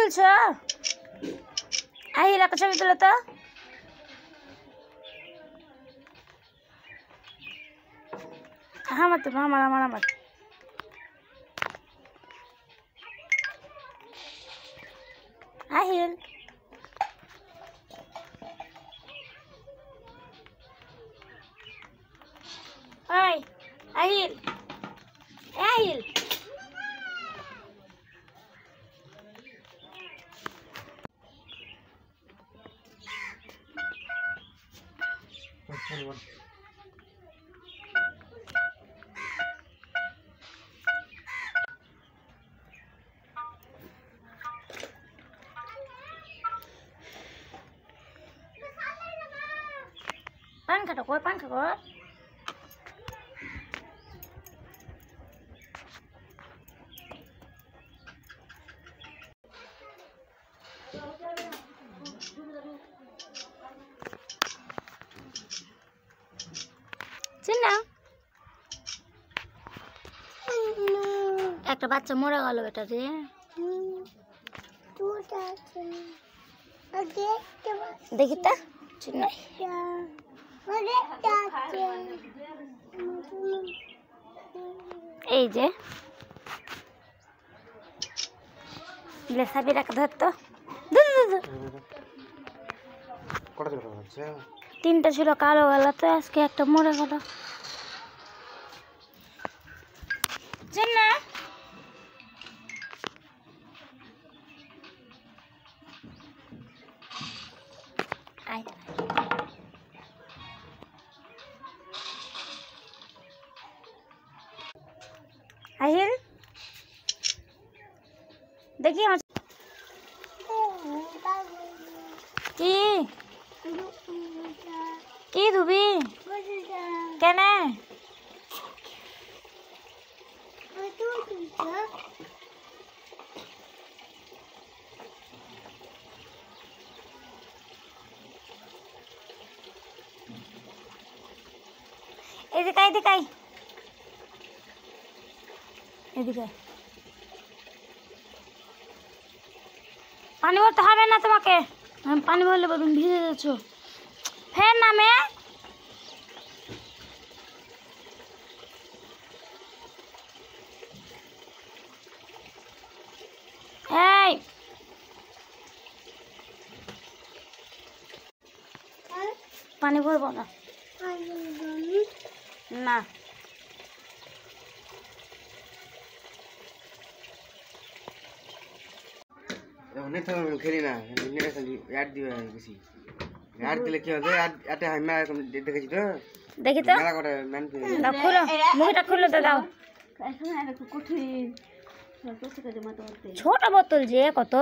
তুলছো? আহিল একটা ছবি তুলো তো। আমার তো আমার আমার আমার আহিল ওই আহিল আহিল পাংখাটা কই পাংখা কই চিন্না একটা বাচ্চা মরে গেল বেটা রে দেখি তা চিন্না এই যে সাবি রাখা ধরতো তিনটা ছিল কালো গলা তো আজকে একটা মরে গেল চিন্না আহিল দেখি আমার কি কি ধুবি কেন এদিকে এদিকে এদিকে পানি ভরতে হবে না তোমাকে পানি ভরলে তুমি ভিজে যাচ্ছ ফের নামে এই পানি ভরবো না না খেলি না অ্যাড দিবে বেশি অ্যাড দিলে কি হবে অ্যাডে আমি দেখেছি তো দেখি তো মেলা করে ম্যান খুলো মুখটা খুলে তো দাও ছোট বোতল যে কত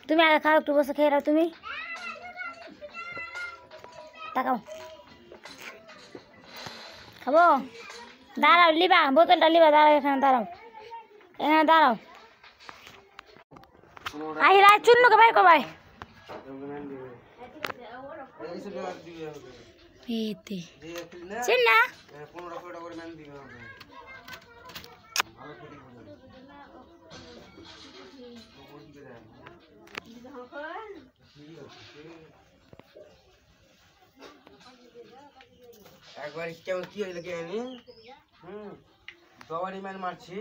তুমি আগে খাও একটু বসে খেয়ে নাও তুমি তাকাও খাবো দাঁড়াও লিবা বোতলটা লিবা দাঁড়াও এখানে দাঁড়াও আহিল আয় চুন্নুকে ভাই কবাই চিন্না একবার কেমন কি হইলো কি আমি বাবারই ম্যান মারছি